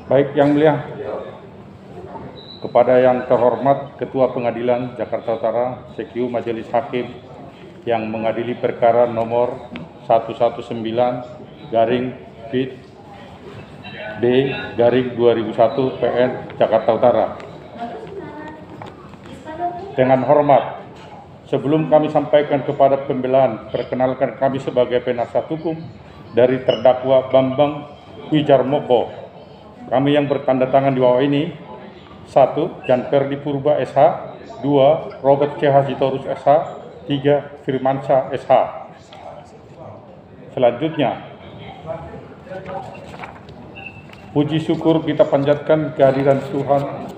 Baik, Yang Mulia, kepada yang terhormat Ketua Pengadilan Jakarta Utara, CQ Majelis Hakim yang mengadili perkara nomor 119/B/2001 PN Jakarta Utara. Dengan hormat, sebelum kami sampaikan kepada pembelaan, perkenalkan kami sebagai penasihat hukum dari terdakwa Bambang Wijarmoko. Kami yang bertanda tangan di bawah ini: 1. Jan Ferdi Purba SH, 2. Robert C. Hajitorus SH, 3. Firmansyah SH. Selanjutnya, puji syukur kita panjatkan kehadiran Tuhan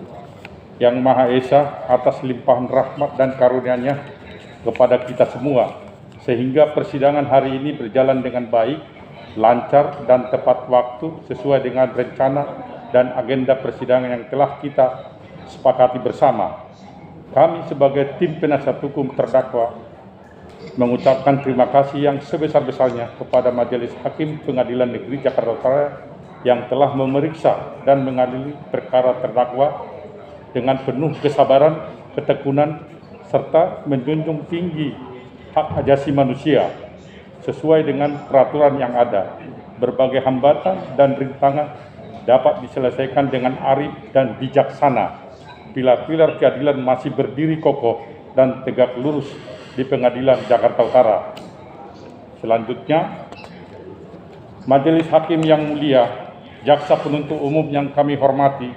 Yang Maha Esa atas limpahan rahmat dan karunia-Nya kepada kita semua, sehingga persidangan hari ini berjalan dengan baik, lancar dan tepat waktu sesuai dengan rencana dan agenda persidangan yang telah kita sepakati bersama. Kami sebagai tim penasihat hukum terdakwa mengucapkan terima kasih yang sebesar-besarnya kepada Majelis Hakim Pengadilan Negeri Jakarta Utara yang telah memeriksa dan mengadili perkara terdakwa dengan penuh kesabaran, ketekunan, serta menjunjung tinggi hak asasi manusia sesuai dengan peraturan yang ada. Berbagai hambatan dan rintangan dapat diselesaikan dengan arif dan bijaksana. Pilar-pilar keadilan masih berdiri kokoh dan tegak lurus di Pengadilan Jakarta Utara. Selanjutnya, Majelis Hakim yang mulia, Jaksa Penuntut Umum yang kami hormati,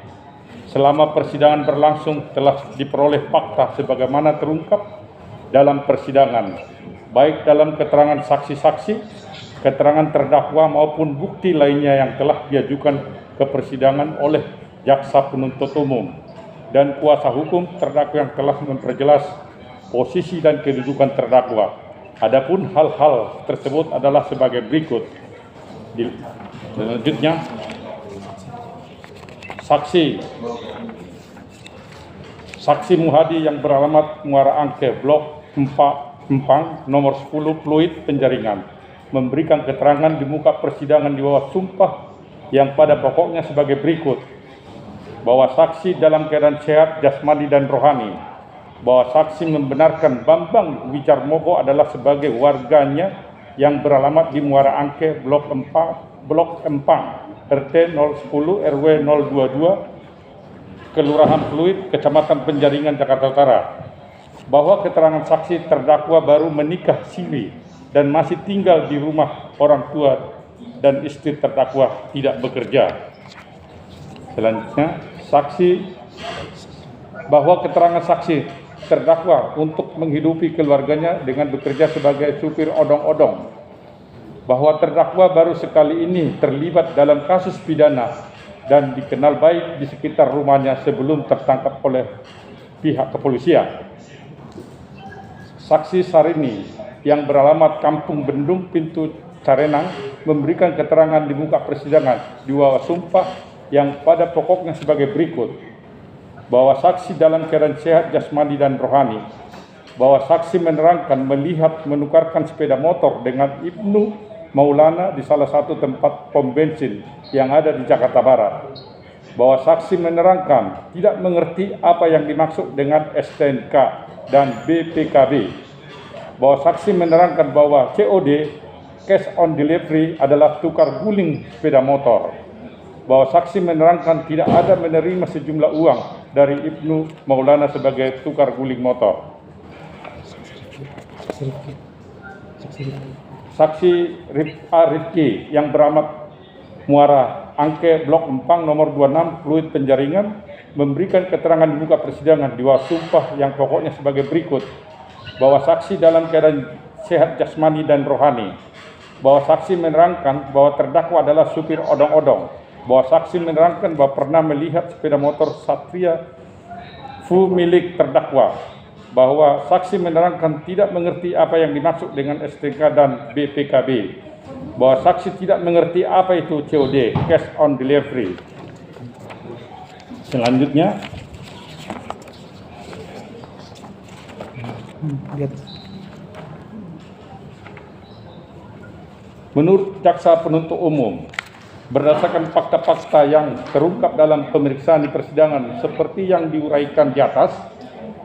selama persidangan berlangsung telah diperoleh fakta sebagaimana terungkap dalam persidangan, baik dalam keterangan saksi-saksi, keterangan terdakwa maupun bukti lainnya yang telah diajukan ke persidangan oleh Jaksa Penuntut Umum dan kuasa hukum terdakwa yang telah memperjelas posisi dan kedudukan terdakwa. Adapun hal-hal tersebut adalah sebagai berikut. Selanjutnya, Saksi Muhadi yang beralamat Muara Angke, Blok 4, Empang, nomor 10, Fluid Penjaringan, memberikan keterangan di muka persidangan di bawah sumpah yang pada pokoknya sebagai berikut: bahwa saksi dalam keadaan sehat jasmani dan rohani, bahwa saksi membenarkan Bambang Wijarmoko adalah sebagai warganya yang beralamat di Muara Angke, Blok Empang, RT 010 RW 022, Kelurahan Fluid, Kecamatan Penjaringan, Jakarta Utara, bahwa keterangan saksi terdakwa baru menikah siri dan masih tinggal di rumah orang tua dan istri terdakwa tidak bekerja. Selanjutnya, bahwa keterangan saksi terdakwa untuk menghidupi keluarganya dengan bekerja sebagai supir odong-odong, bahwa terdakwa baru sekali ini terlibat dalam kasus pidana dan dikenal baik di sekitar rumahnya sebelum tertangkap oleh pihak kepolisian. Saksi Sarini yang beralamat Kampung Bendung, Pintu Carenang, memberikan keterangan di muka persidangan di bawah sumpah yang pada pokoknya sebagai berikut: bahwa saksi dalam keadaan sehat jasmani dan rohani, bahwa saksi menerangkan melihat menukarkan sepeda motor dengan Ibnu Maulana di salah satu tempat pom bensin yang ada di Jakarta Barat, bahwa saksi menerangkan tidak mengerti apa yang dimaksud dengan STNK dan BPKB, bahwa saksi menerangkan bahwa COD, cash on delivery, adalah tukar guling sepeda motor, bahwa saksi menerangkan tidak ada menerima sejumlah uang dari Ibnu Maulana sebagai tukar guling motor. Saksi Rifki yang beramat Muara Angke, Blok Empang, nomor 26, Fluid Penjaringan, memberikan keterangan di muka persidangan di bawah sumpah yang pokoknya sebagai berikut: bahwa saksi dalam keadaan sehat jasmani dan rohani, bahwa saksi menerangkan bahwa terdakwa adalah supir odong-odong, bahwa saksi menerangkan bahwa pernah melihat sepeda motor Satria Fu milik terdakwa, bahwa saksi menerangkan tidak mengerti apa yang dimaksud dengan STK dan BPKB, bahwa saksi tidak mengerti apa itu COD, cash on delivery. Selanjutnya, menurut jaksa penuntut umum, berdasarkan fakta-fakta yang terungkap dalam pemeriksaan di persidangan seperti yang diuraikan di atas,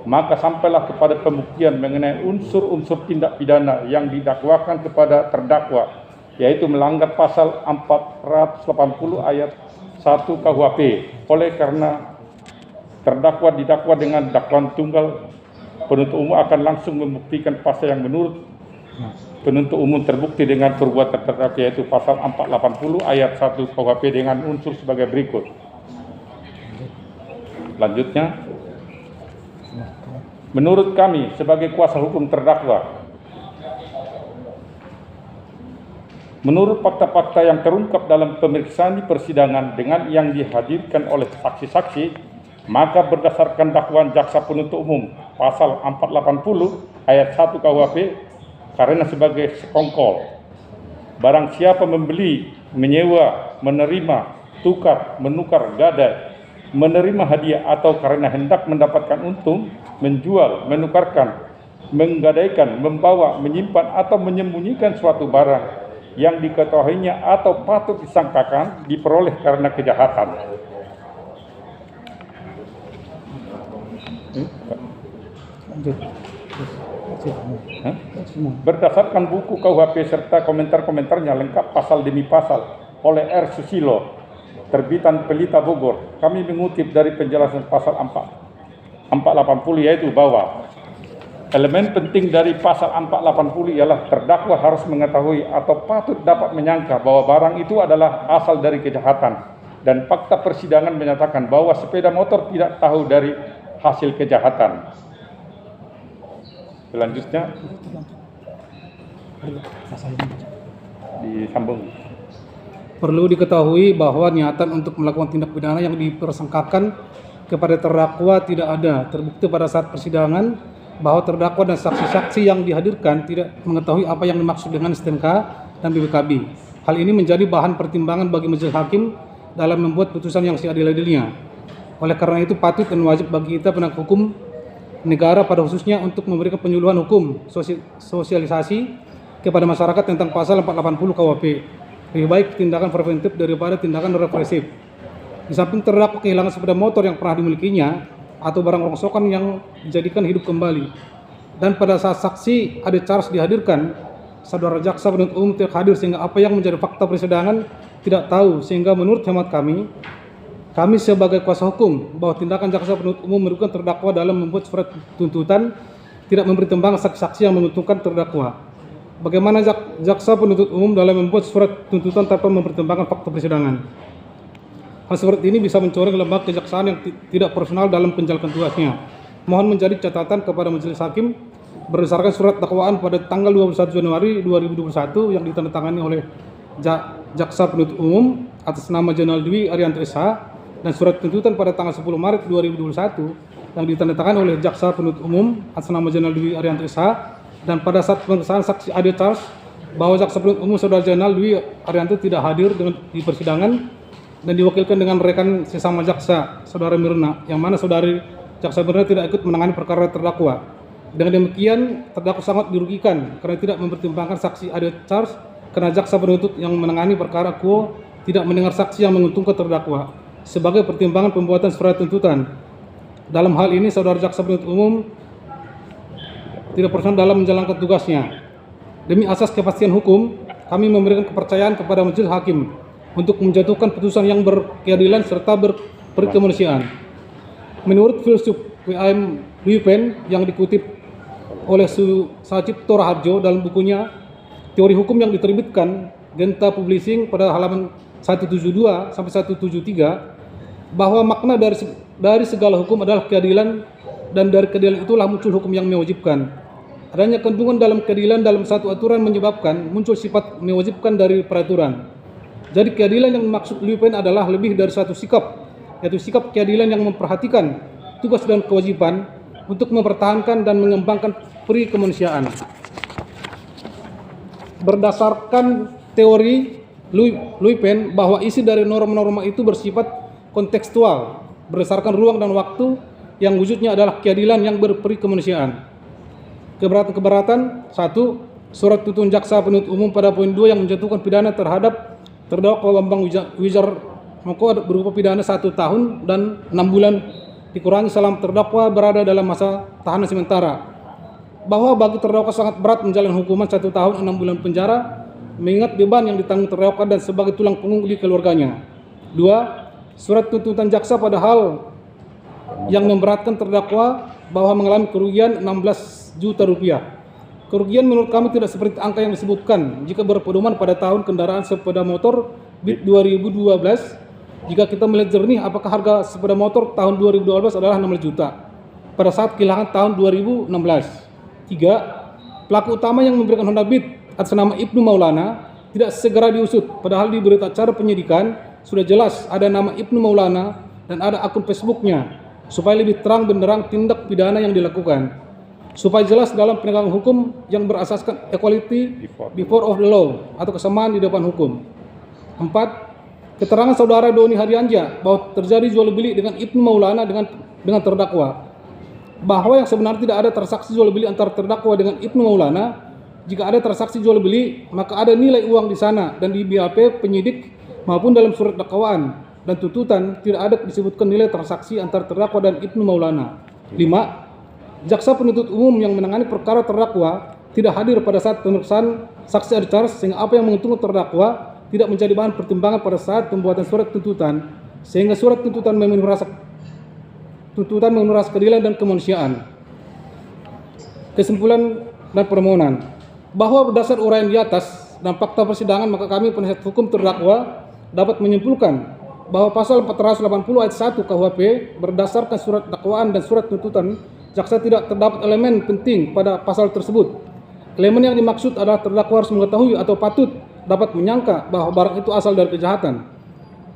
maka sampailah kepada pembuktian mengenai unsur-unsur tindak pidana yang didakwakan kepada terdakwa, yaitu melanggar pasal 480 ayat 1 KUHP. Oleh karena terdakwa didakwa dengan dakwaan tunggal, penuntut umum akan langsung membuktikan pasal yang menurut penuntut umum terbukti dengan perbuatan terdakwa, yaitu pasal 480 ayat 1 KUHP dengan unsur sebagai berikut. Lanjutnya, menurut kami sebagai kuasa hukum terdakwa, menurut fakta-fakta yang terungkap dalam pemeriksaan di persidangan dengan yang dihadirkan oleh saksi-saksi, maka berdasarkan dakwaan jaksa penuntut umum pasal 480 ayat 1 KUHP, karena sebagai sekongkol, barang siapa membeli, menyewa, menerima, tukar, menukar, gadai, menerima hadiah atau karena hendak mendapatkan untung, menjual, menukarkan, menggadaikan, membawa, menyimpan atau menyembunyikan suatu barang yang diketahuinya atau patut disangkakan diperoleh karena kejahatan. Berdasarkan buku KUHP serta komentar-komentarnya lengkap pasal demi pasal oleh R. Susilo, terbitan Pelita Bogor, kami mengutip dari penjelasan pasal 480, yaitu bahwa elemen penting dari pasal 480 ialah terdakwa harus mengetahui atau patut dapat menyangka bahwa barang itu adalah asal dari kejahatan, dan fakta persidangan menyatakan bahwa sepeda motor tidak tahu dari hasil kejahatan. Selanjutnya disambung. Perlu diketahui bahwa niatan untuk melakukan tindak pidana yang dipersangkakan kepada terdakwa tidak ada. Terbukti pada saat persidangan bahwa terdakwa dan saksi-saksi yang dihadirkan tidak mengetahui apa yang dimaksud dengan STNK dan BPKB. Hal ini menjadi bahan pertimbangan bagi majelis hakim dalam membuat putusan yang seadil-adilnya. Oleh karena itu patut dan wajib bagi kita penegak hukum negara pada khususnya untuk memberikan penyuluhan hukum, sosialisasi kepada masyarakat tentang pasal 480 KUHP. Lebih baik tindakan preventif daripada tindakan represif. Di samping terdakwa kehilangan sepeda motor yang pernah dimilikinya atau barang rongsokan yang dijadikan hidup kembali. Dan pada saat saksi ada charge dihadirkan, saudara jaksa penuntut umum tidak hadir sehingga apa yang menjadi fakta persidangan tidak tahu, sehingga menurut hemat kami sebagai kuasa hukum bahwa tindakan jaksa penuntut umum merugikan terdakwa dalam membuat surat tuntutan tidak memberi tembaga saksi-saksi yang menguntungkan terdakwa. Bagaimana jaksa penuntut umum dalam membuat surat tuntutan tanpa mempertimbangkan fakta persidangan? Hal seperti ini bisa mencoreng lembaga kejaksaan yang tidak profesional dalam menjalankan tugasnya. Mohon menjadi catatan kepada majelis hakim berdasarkan surat dakwaan pada tanggal 21 Januari 2021 yang ditandatangani oleh jaksa penuntut umum atas nama Jenderal Dwi Arianto SH, dan surat tuntutan pada tanggal 10 Maret 2021 yang ditandatangani oleh jaksa penuntut umum atas nama Jenderal Dwi Arianto SH, dan pada saat pemeriksaan saksi ada charge bahwa jaksa penuntut umum saudara Jenderal Dwi Arianto tidak hadir di persidangan dan diwakilkan dengan rekan sesama jaksa saudara Mirna, yang mana saudari jaksa Mirna tidak ikut menangani perkara terdakwa. Dengan demikian terdakwa sangat dirugikan karena tidak mempertimbangkan saksi ada charge, karena jaksa penuntut yang menangani perkara quo tidak mendengar saksi yang menguntungkan terdakwa sebagai pertimbangan pembuatan surat tuntutan. Dalam hal ini saudara jaksa penuntut umum tidak profesional dalam menjalankan tugasnya. Demi asas kepastian hukum, kami memberikan kepercayaan kepada majelis hakim untuk menjatuhkan putusan yang berkeadilan serta berkemanusiaan. Menurut filsuf W.M. Wiepen yang dikutip oleh Sacipto Raharjo dalam bukunya Teori Hukum yang diterbitkan Genta Publishing pada halaman 172 sampai 173, bahwa makna dari segala hukum adalah keadilan, dan dari keadilan itulah muncul hukum yang mewajibkan. Adanya kandungan dalam keadilan dalam satu aturan menyebabkan muncul sifat mewajibkan dari peraturan. Jadi keadilan yang dimaksud Liu Pen adalah lebih dari satu sikap, yaitu sikap keadilan yang memperhatikan tugas dan kewajiban untuk mempertahankan dan mengembangkan peri kemanusiaan. Berdasarkan teori Liu Pen bahwa isi dari norma-norma itu bersifat kontekstual, berdasarkan ruang dan waktu yang wujudnya adalah keadilan yang berperi kemanusiaan. Keberatan-keberatan: 1. Surat tuntutan jaksa penuntut umum pada poin 2 yang menjatuhkan pidana terhadap terdakwa Bambang Wijarmoko berupa pidana 1 tahun dan 6 bulan dikurangi selama terdakwa berada dalam masa tahanan sementara. Bahwa bagi terdakwa sangat berat menjalani hukuman 1 tahun 6 bulan penjara mengingat beban yang ditanggung terdakwa dan sebagai tulang punggung di keluarganya. 2. Surat tuntutan jaksa pada hal yang memberatkan terdakwa bahwa mengalami kerugian 16 juta rupiah. Kerugian menurut kami tidak seperti angka yang disebutkan jika berpedoman pada tahun kendaraan sepeda motor BIT 2012. Jika kita melihat jernih apakah harga sepeda motor tahun 2012 adalah 16 juta pada saat kehilangan tahun 2016. 3. Pelaku utama yang memberikan Honda Beat atas nama Ibnu Maulana tidak segera diusut, padahal di berita acara penyidikan sudah jelas ada nama Ibnu Maulana dan ada akun Facebooknya, supaya lebih terang benderang tindak pidana yang dilakukan. Supaya jelas dalam penegakan hukum yang berasaskan equality before of the law atau kesamaan di depan hukum. 4. Keterangan saudara Doni Hadianja bahwa terjadi jual beli dengan Ibnu Maulana dengan terdakwa. Bahwa yang sebenarnya tidak ada transaksi jual beli antara terdakwa dengan Ibnu Maulana. Jika ada transaksi jual beli, maka ada nilai uang di sana dan di BAP penyidik maupun dalam surat dakwaan dan tuntutan tidak ada disebutkan nilai transaksi antara terdakwa dan Ibnu Maulana. 5. Jaksa penuntut umum yang menangani perkara terdakwa tidak hadir pada saat pemeriksaan saksi acara sehingga apa yang menguntungkan terdakwa tidak menjadi bahan pertimbangan pada saat pembuatan surat tuntutan sehingga surat tuntutan memenuhi rasa keadilan dan kemanusiaan. Kesimpulan dan permohonan bahwa berdasar uraian di atas dan fakta persidangan maka kami penasihat hukum terdakwa dapat menyimpulkan bahwa pasal 480 ayat 1 KUHP berdasarkan surat dakwaan dan surat tuntutan jaksa tidak terdapat elemen penting pada pasal tersebut. Elemen yang dimaksud adalah terdakwa harus mengetahui atau patut dapat menyangka bahwa barang itu asal dari kejahatan.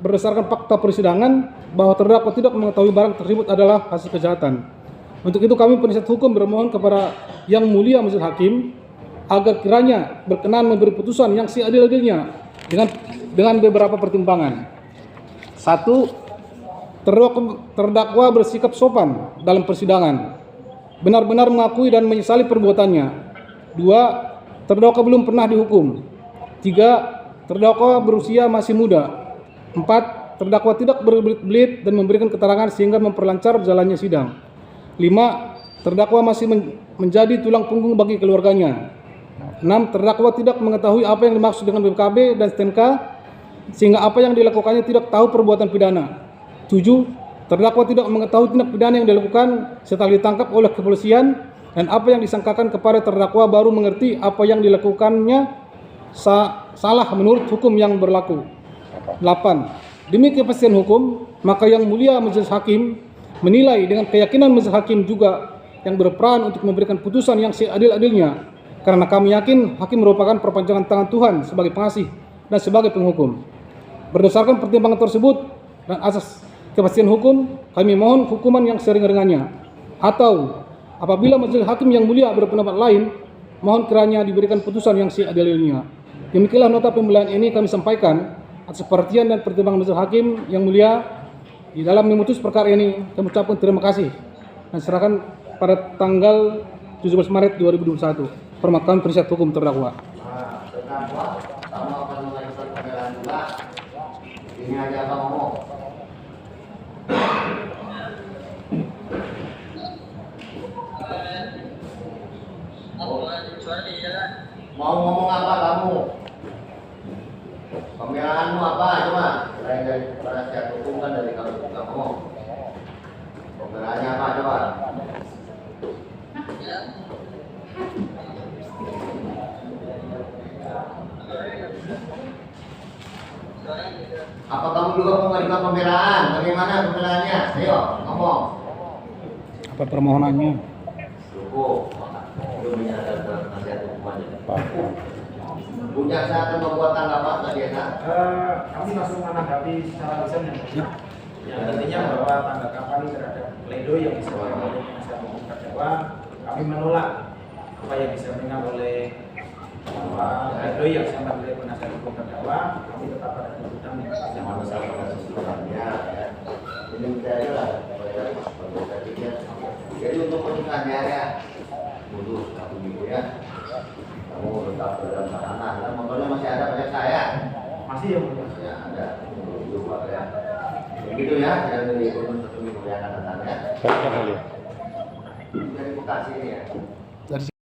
Berdasarkan fakta persidangan bahwa terdakwa tidak mengetahui barang tersebut adalah hasil kejahatan. Untuk itu kami penasihat hukum bermohon kepada Yang Mulia Majelis Hakim agar kiranya berkenan memberi putusan yang seadil-adilnya dengan beberapa pertimbangan. 1. Terdakwa bersikap sopan dalam persidangan, benar-benar mengakui dan menyesali perbuatannya. 2. Terdakwa belum pernah dihukum. 3. Terdakwa berusia masih muda. 4. Terdakwa tidak berbelit-belit dan memberikan keterangan sehingga memperlancar jalannya sidang. 5. Terdakwa masih menjadi tulang punggung bagi keluarganya. 6. Terdakwa tidak mengetahui apa yang dimaksud dengan BPKB dan STNK sehingga apa yang dilakukannya tidak tahu perbuatan pidana. 7. Terdakwa tidak mengetahui tindak pidana yang dilakukan setelah ditangkap oleh kepolisian dan apa yang disangkakan kepada terdakwa baru mengerti apa yang dilakukannya salah menurut hukum yang berlaku. 8. Demi kepastian hukum, maka Yang Mulia Majelis Hakim menilai dengan keyakinan Majelis Hakim juga yang berperan untuk memberikan putusan yang seadil-adilnya karena kami yakin hakim merupakan perpanjangan tangan Tuhan sebagai pengasih dan sebagai penghukum. Berdasarkan pertimbangan tersebut dan asas kepastian hukum, kami mohon hukuman yang sering-ringannya. Atau apabila Majelis Hakim yang mulia berpendapat lain, mohon kiranya diberikan putusan yang seadil-adilnya. Demikianlah nota pembelaan ini kami sampaikan atas perhatian dan pertimbangan Majelis Hakim yang mulia di dalam memutus perkara ini. Kami ucapkan terima kasih dan serahkan pada tanggal 17 Maret 2021. Permohonan penasihat hukum terdakwa. Ini aja Abang ngomong. Mau ngomong apa kamu? Pembelaanmu apa coba? Selain dari penasihat hukum kan dari kamu. Pembelaannya apa coba? Apa kamu juga memberikan pembelaan? Bagaimana pembelaannya? Ayo ngomong. Apa permohonannya? Cukup. Belum Pak. Bu Jaksa akan membuat tanggapan tadi ya. Kami langsung menanggapi secara lisan yang intinya bahwa tanggapan terhadap pledoi yang disampaikan oleh penasihat hukum terdakwa, kami menolak apa yang disampaikan oleh pledoi yang disampaikan oleh penasihat hukum terdakwa. Kami tetap pada tuntutan yang Masalah kesimpulannya ya. Ini saya lah. Jadi untuk pernikahannya ya, butuh 1 minggu ya. Kamu tetap dalam tahanan. Kan motornya masih ada banyak saya. masih yang Masih ada. Itu Pak ya. Begitu ya. Dan dari kurun 1 minggu yang akan datang ya. Saya akan lihat. Dari Bekasi ini ya. Dari